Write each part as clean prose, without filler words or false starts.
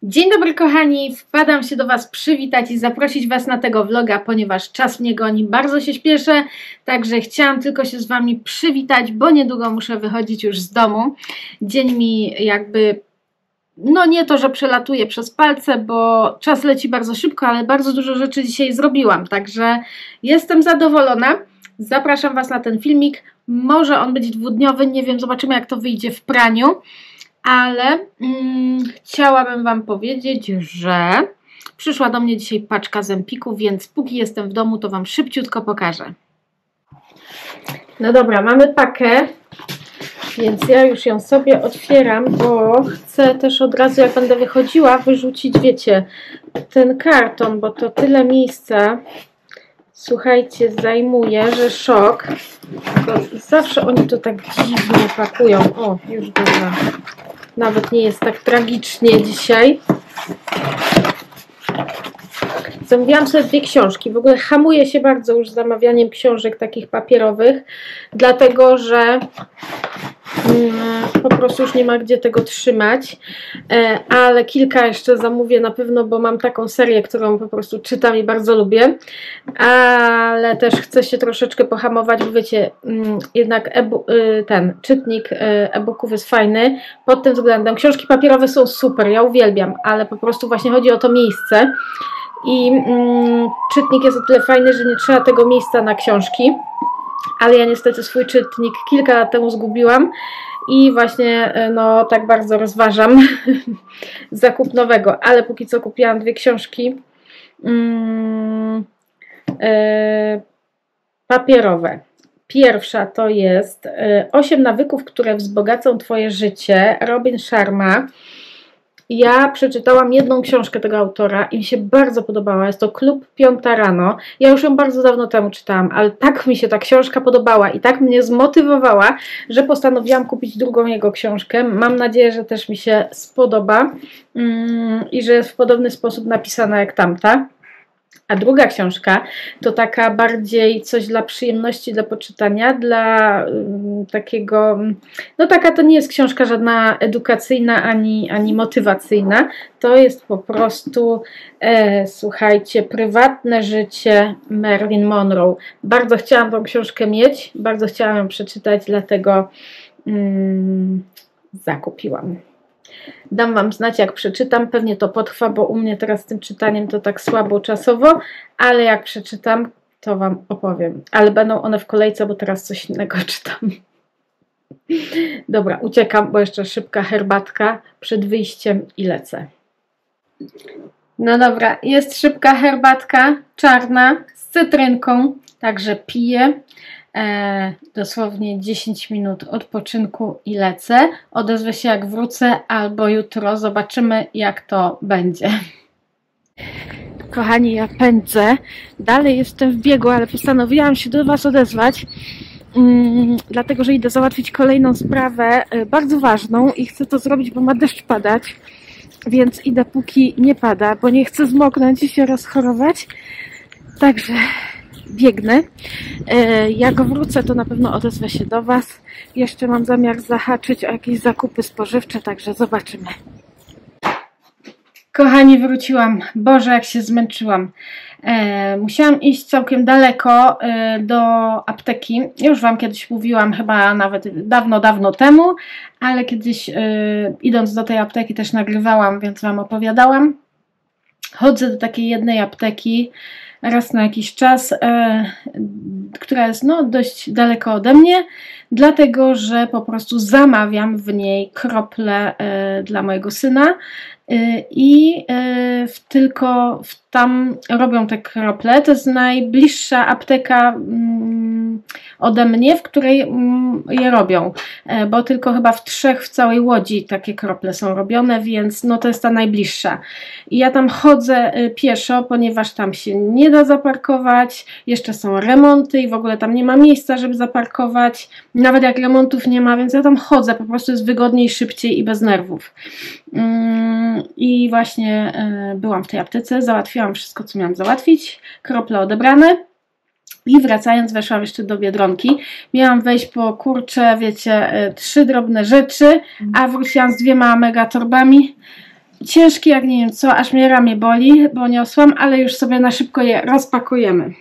Dzień dobry kochani, wpadam się do Was przywitać i zaprosić Was na tego vloga, ponieważ czas mnie goni, bardzo się śpieszę, także chciałam tylko się z Wami przywitać, bo niedługo muszę wychodzić już z domu. Dzień mi jakby, no nie to, że przelatuje przez palce, bo czas leci bardzo szybko, ale bardzo dużo rzeczy dzisiaj zrobiłam, także jestem zadowolona. Zapraszam Was na ten filmik, może on być dwudniowy, nie wiem, zobaczymy jak to wyjdzie w praniu. Ale chciałabym Wam powiedzieć, że przyszła do mnie dzisiaj paczka z Empiku, więc póki jestem w domu, to Wam szybciutko pokażę. No dobra, mamy pakę, więc ja już ją sobie otwieram, bo chcę też od razu, jak będę wychodziła, wyrzucić, wiecie, ten karton, bo to tyle miejsca, słuchajcie, zajmuje, że szok. Bo zawsze oni to tak dziwnie pakują. O, już dobra. Nawet nie jest tak tragicznie dzisiaj. Zamówiłam sobie 2 książki. W ogóle hamuję się bardzo już z zamawianiem książek takich papierowych, dlatego że po prostu już nie ma gdzie tego trzymać, ale kilka jeszcze zamówię na pewno, bo mam taką serię, którą po prostu czytam i bardzo lubię, ale też chcę się troszeczkę pohamować, bo wiecie, jednak ten czytnik e-booków jest fajny pod tym względem. Książki papierowe są super, ja uwielbiam, ale po prostu właśnie chodzi o to miejsce i czytnik jest o tyle fajny, że nie trzeba tego miejsca na książki. Ale ja niestety swój czytnik kilka lat temu zgubiłam i właśnie no tak bardzo rozważam zakup nowego, ale póki co kupiłam 2 książki papierowe. Pierwsza to jest 8 nawyków, które wzbogacą Twoje życie, Robin Sharma. Ja przeczytałam jedną książkę tego autora i mi się bardzo podobała. Jest to Klub 5 rano. Ja już ją bardzo dawno temu czytałam, ale tak mi się ta książka podobała i tak mnie zmotywowała, że postanowiłam kupić drugą jego książkę. Mam nadzieję, że też mi się spodoba i że jest w podobny sposób napisana jak tamta. A druga książka to taka bardziej coś dla przyjemności, dla poczytania, dla takiego, no taka to nie jest książka żadna edukacyjna ani motywacyjna, to jest po prostu, słuchajcie, prywatne życie Marilyn Monroe. Bardzo chciałam tą książkę mieć, bardzo chciałam ją przeczytać, dlatego zakupiłam. Dam Wam znać, jak przeczytam. Pewnie to potrwa, bo u mnie teraz z tym czytaniem to tak słabo czasowo, ale jak przeczytam, to Wam opowiem. Ale będą one w kolejce, bo teraz coś innego czytam. Dobra, uciekam, bo jeszcze szybka herbatka przed wyjściem i lecę. No dobra, jest szybka herbatka czarna z cytrynką, także piję. Dosłownie 10 minut odpoczynku i lecę. Odezwę się jak wrócę albo jutro. Zobaczymy jak to będzie. Kochani, ja pędzę. Dalej jestem w biegu, ale postanowiłam się do Was odezwać, dlatego że idę załatwić kolejną sprawę, bardzo ważną i chcę to zrobić, bo ma deszcz padać, więc idę póki nie pada, bo nie chcę zmoknąć i się rozchorować. Także biegnę. Jak wrócę, to na pewno odezwę się do Was. Jeszcze mam zamiar zahaczyć o jakieś zakupy spożywcze, także zobaczymy. Kochani, wróciłam. Boże, jak się zmęczyłam. Musiałam iść całkiem daleko do apteki. Już Wam kiedyś mówiłam, chyba nawet dawno temu, ale kiedyś idąc do tej apteki też nagrywałam, więc Wam opowiadałam. Chodzę do takiej jednej apteki raz na jakiś czas, która jest no, dość daleko ode mnie, dlatego że po prostu zamawiam w niej krople dla mojego syna i tam robią te krople. To jest najbliższa apteka ode mnie, w której je robią, bo tylko chyba w 3 w całej Łodzi takie krople są robione, więc no to jest ta najbliższa. I ja tam chodzę pieszo, ponieważ tam się nie da zaparkować, jeszcze są remonty i w ogóle tam nie ma miejsca, żeby zaparkować, nawet jak remontów nie ma, więc ja tam chodzę, po prostu jest wygodniej, szybciej i bez nerwów. I właśnie byłam w tej aptece, załatwiłam wszystko, co miałam załatwić, krople odebrane i wracając weszłam jeszcze do Biedronki. Miałam wejść po, kurczę, wiecie, 3 drobne rzeczy, a wróciłam z 2 mega torbami. ciężkie jak nie wiem co, aż mnie ramię boli, bo niosłam, ale już sobie na szybko je rozpakujemy.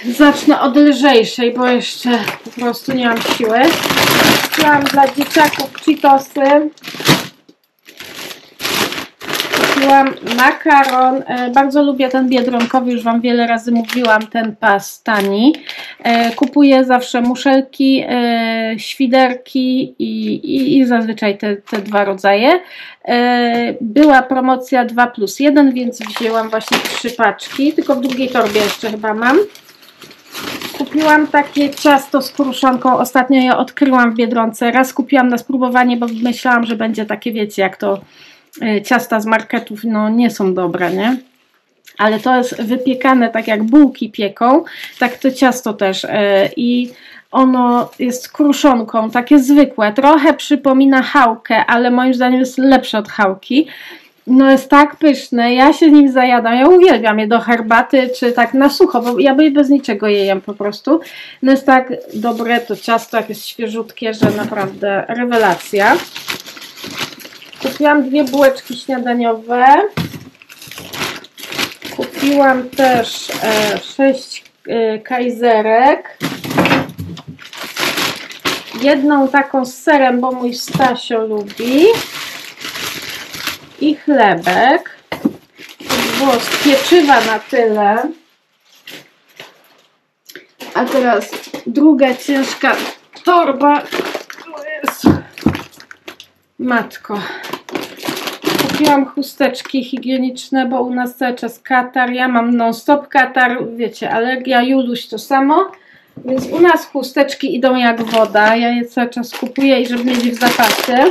Zacznę od lżejszej, bo jeszcze po prostu nie mam siły. Kupiłam dla dzieciaków Cheetosy. Kupiłam makaron. Bardzo lubię ten biedronkowy, już Wam wiele razy mówiłam, ten pas tani. Kupuję zawsze muszelki, świderki i zazwyczaj te dwa rodzaje. Była promocja 2+1, więc wzięłam właśnie 3 paczki, tylko w drugiej torbie jeszcze chyba mam. Kupiłam takie ciasto z kruszonką, ostatnio je odkryłam w Biedronce. Raz kupiłam na spróbowanie, bo myślałam, że będzie takie, wiecie, jak to ciasta z marketów, no nie są dobre, nie? Ale to jest wypiekane tak jak bułki pieką, tak to ciasto też i ono jest kruszonką, takie zwykłe, trochę przypomina chałkę, ale moim zdaniem jest lepsze od chałki. No jest tak pyszne, ja się nim zajadam, ja uwielbiam je do herbaty, czy tak na sucho, bo ja bez niczego je jem po prostu. No jest tak dobre to ciasto, jak jest świeżutkie, że naprawdę rewelacja. Kupiłam 2 bułeczki śniadaniowe. Kupiłam też 6 kajzerek. Jedną taką z serem, bo mój Stasio lubi. I chlebek. To było z pieczywa na tyle. A teraz druga ciężka torba. Matko. Kupiłam chusteczki higieniczne, bo u nas cały czas katar. Ja mam non-stop katar, wiecie, alergia, Juluś to samo. Więc u nas chusteczki idą jak woda. Ja je cały czas kupuję i żeby mieć w zapasie.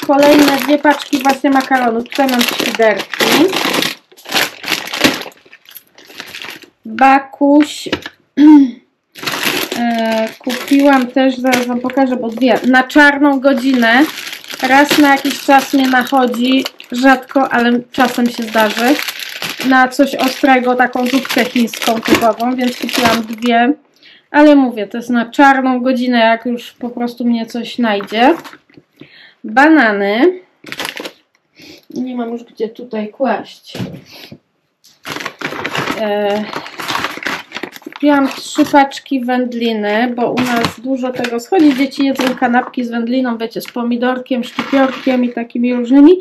Kolejne 2 paczki właśnie makaronu. Tutaj mam świderki. Bakuś. Kupiłam też, zaraz Wam pokażę, bo 2. Na czarną godzinę. Raz na jakiś czas mnie nachodzi, rzadko, ale czasem się zdarzy, na coś ostrego, taką zupkę chińską typową, więc kupiłam 2. Ale mówię, to jest na czarną godzinę, jak już po prostu mnie coś znajdzie. Banany. Nie mam już gdzie tutaj kłaść. Kupiłam 3 paczki wędliny, bo u nas dużo tego schodzi. Dzieci jedzą kanapki z wędliną, wiecie, z pomidorkiem, szczypiorkiem i takimi różnymi,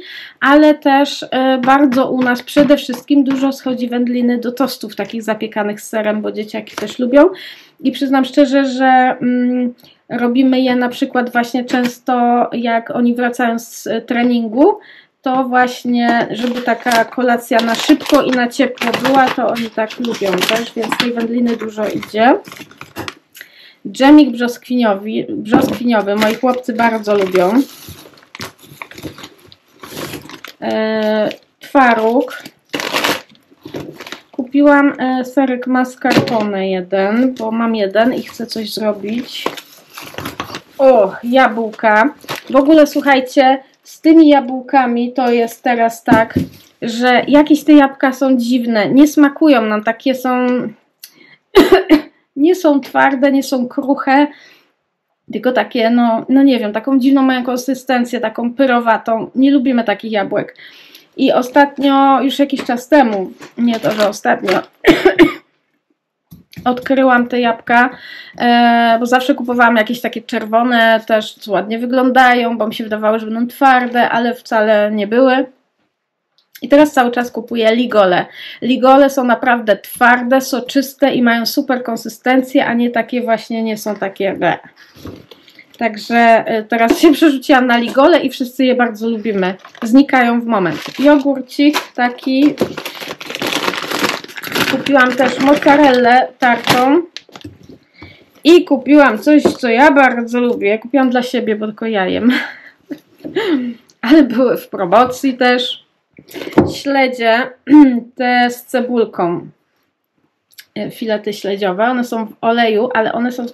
ale też bardzo u nas przede wszystkim dużo schodzi wędliny do tostów takich zapiekanych z serem, bo dzieciaki też lubią. I przyznam szczerze, że robimy je na przykład właśnie często, jak oni wracają z treningu, to właśnie, żeby taka kolacja na szybko i na ciepło była, to oni tak lubią też, więc tej wędliny dużo idzie. Dżemik brzoskwiniowy, moi chłopcy bardzo lubią. Twaróg. Kupiłam serek mascarpone 1, bo mam 1 i chcę coś zrobić. O, jabłka. W ogóle słuchajcie, z tymi jabłkami to jest teraz tak, że jakieś te jabłka są dziwne, nie smakują nam, takie są nie są twarde, nie są kruche, tylko takie, no nie wiem, taką dziwną mają konsystencję, taką pyrowatą. Nie lubimy takich jabłek. I ostatnio, już jakiś czas temu, nie to, że ostatnio, odkryłam te jabłka, bo zawsze kupowałam jakieś takie czerwone, też co ładnie wyglądają, bo mi się wydawało, że będą twarde, ale wcale nie były. I teraz cały czas kupuję ligole. Ligole są naprawdę twarde, soczyste i mają super konsystencję, a nie takie właśnie, nie są takie bleh. Także teraz się przerzuciłam na ligole i wszyscy je bardzo lubimy. Znikają w moment. Jogurcik taki. Kupiłam też mozzarellę tartą. I kupiłam coś, co ja bardzo lubię. Kupiłam dla siebie, bo tylko ja jem. Ale były w promocji też. Śledzie, te z cebulką. Filety śledziowe. One są w oleju, ale one są w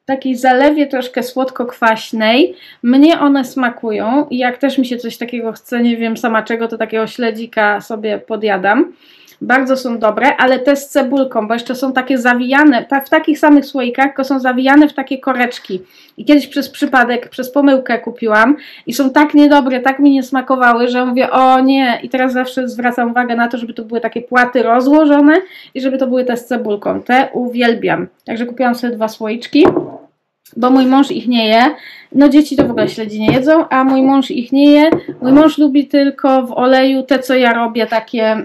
takiej zalewie troszkę słodko-kwaśnej. Mnie one smakują i jak też mi się coś takiego chce, nie wiem sama czego, to takiego śledzika sobie podjadam. Bardzo są dobre, ale te z cebulką, bo jeszcze są takie zawijane, w takich samych słoikach, tylko są zawijane w takie koreczki. I kiedyś przez przypadek, przez pomyłkę kupiłam i są tak niedobre, tak mi nie smakowały, że mówię, o nie, i teraz zawsze zwracam uwagę na to, żeby to były takie płaty rozłożone i żeby to były te z cebulką. Te uwielbiam. Także kupiłam sobie 2 słoiczki, bo mój mąż ich nie je. No dzieci to w ogóle śledzi nie jedzą, a mój mąż ich nie je. Mój mąż lubi tylko w oleju te, co ja robię, takie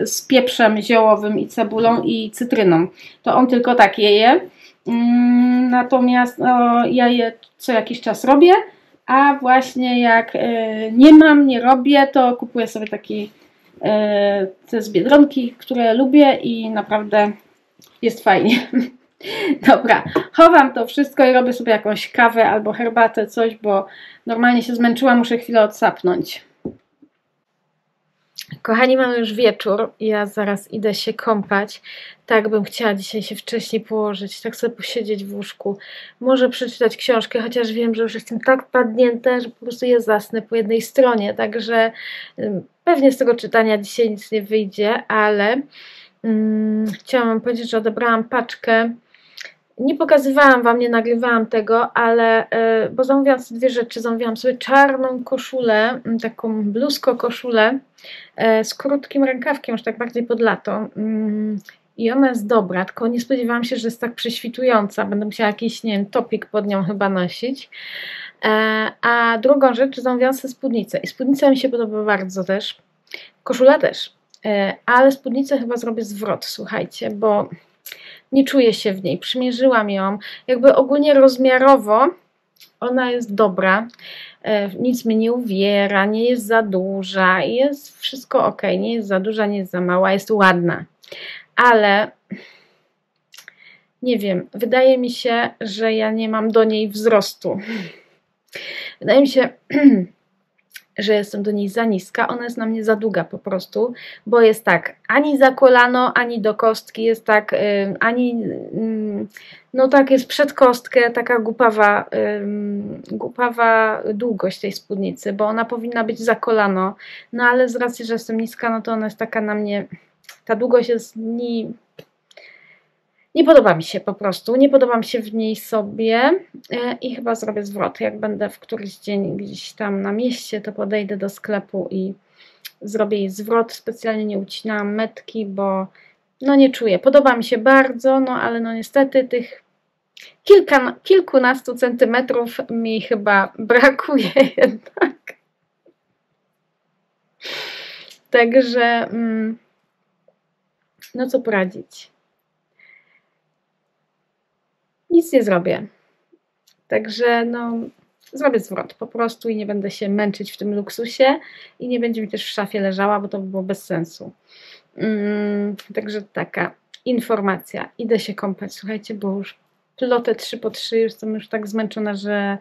z pieprzem ziołowym i cebulą i cytryną. To on tylko tak je. Natomiast ja je co jakiś czas robię, a właśnie jak nie robię, to kupuję sobie taki te z Biedronki, które lubię i naprawdę jest fajnie. Dobra, chowam to wszystko i robię sobie jakąś kawę albo herbatę, coś, bo normalnie się zmęczyłam, muszę chwilę odsapnąć. Kochani, mamy już wieczór, ja zaraz idę się kąpać. Tak bym chciała dzisiaj się wcześniej położyć, tak sobie posiedzieć w łóżku. Może przeczytać książkę, chociaż wiem, że już jestem tak padnięta, że po prostu ja zasnę po jednej stronie, także pewnie z tego czytania dzisiaj nic nie wyjdzie, ale chciałam wam powiedzieć, że odebrałam paczkę. Nie pokazywałam wam, nie nagrywałam tego, ale bo zamówiłam sobie 2 rzeczy. Zamówiłam sobie czarną koszulę, taką bluzko-koszulę z krótkim rękawkiem, już tak bardziej pod lato. I ona jest dobra, tylko nie spodziewałam się, że jest tak prześwitująca. Będę musiała jakiś, nie wiem, topik pod nią chyba nosić. A drugą rzecz, zamówiłam sobie spódnicę. I spódnica mi się podoba bardzo też. Koszula też. Ale spódnicę chyba zrobię zwrot, słuchajcie, bo nie czuję się w niej. Przymierzyłam ją. Jakby ogólnie rozmiarowo ona jest dobra. Nic mnie nie uwiera, nie jest za duża. Jest wszystko ok. Nie jest za duża, nie jest za mała. Jest ładna. Ale nie wiem. Wydaje mi się, że ja nie mam do niej wzrostu. Wydaje mi się, że jestem do niej za niska, ona jest na mnie za długa po prostu, bo jest tak, ani za kolano, ani do kostki, jest tak, no tak jest przed kostkę, taka głupawa długość tej spódnicy, bo ona powinna być za kolano, no ale z racji, że jestem niska, no to ona jest taka na mnie, ta długość jest nie podoba mi się po prostu, nie podoba mi się w niej sobie i chyba zrobię zwrot. Jak będę w któryś dzień gdzieś tam na mieście, to podejdę do sklepu i zrobię jej zwrot. Specjalnie nie ucinałam metki, bo no nie czuję. Podoba mi się bardzo, no ale no niestety tych kilkunastu centymetrów mi chyba brakuje jednak. Także no co poradzić. Nic nie zrobię. Także no, zrobię zwrot po prostu i nie będę się męczyć w tym luksusie i nie będzie mi też w szafie leżała, bo to by było bez sensu. Także taka informacja. Idę się kąpać, słuchajcie, bo już plotę 3 po 3, jestem już tak zmęczona, że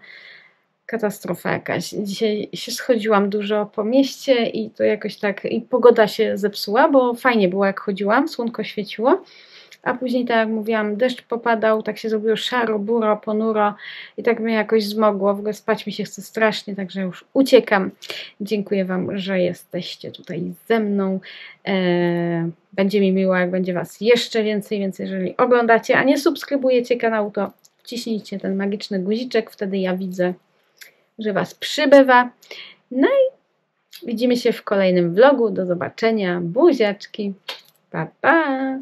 katastrofa jakaś. Dzisiaj się schodziłam dużo po mieście i to jakoś tak, i pogoda się zepsuła, bo fajnie było jak chodziłam, słonko świeciło. A później, tak jak mówiłam, deszcz popadał, tak się zrobiło szaro, buro, ponuro i tak mnie jakoś zmogło. W ogóle spać mi się chce strasznie, także już uciekam. Dziękuję wam, że jesteście tutaj ze mną. Będzie mi miło, jak będzie was jeszcze więcej, więc jeżeli oglądacie, a nie subskrybujecie kanału, to wciśnijcie ten magiczny guziczek, wtedy ja widzę, że was przybywa. No i widzimy się w kolejnym vlogu. Do zobaczenia. Buziaczki. Pa, pa.